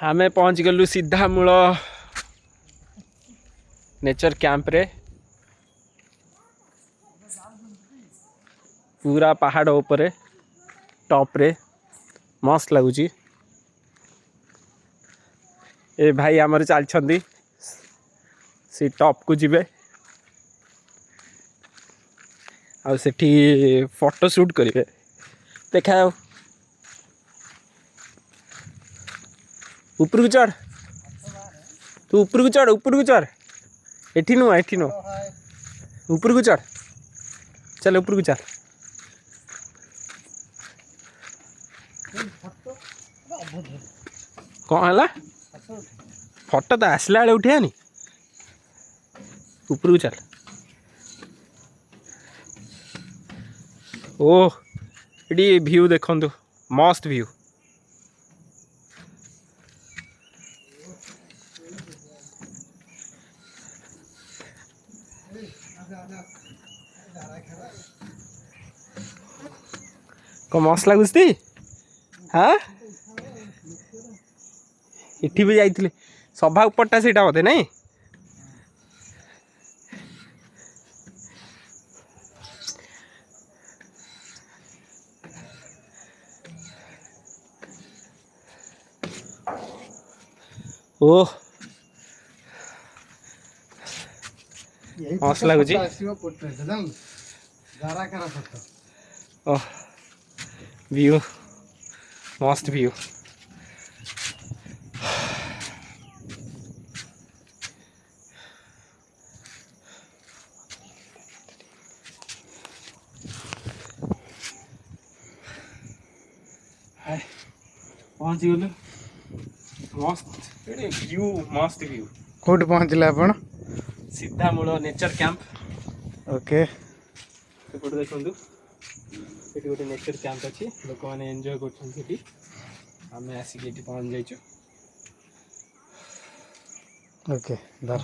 आमे पहुँच गलु सीधा मूल नेचर कैंप रे पूरा पहाड़ ऊपर टॉप रे मस्त लगुच। ए भाई आमर चलती सी टॉप को जीवे आ सेठी फोटो शूट करेंगे। देखा ऊपर को चढ़ तू ऊपर को चढ़ एठी नु ऊपर को चढ़ चल ऊपर को चढ़। कौन है फोटो तो आसला बेले उठेनी ऊपर को चल। ओह ये व्यू देखु मस्त व्यू। कौन मस्त लगुच हाँ इठी भी जाइए सभा उपरटा से बोधे नहीं ओह मस्त लगुच। ओह व्यू मस्त व्यू। पहुँच गलु मस्त व्यू मस्त व्यू। कौट पहुँचले आपण सीधा मूल नेचर कैंप। ओके सेपटे देखु ये गोटे नेचर कैंप अच्छी लोक मैंने एंजॉय कर आम आसिक ये पहुँच जाइए। ओके धर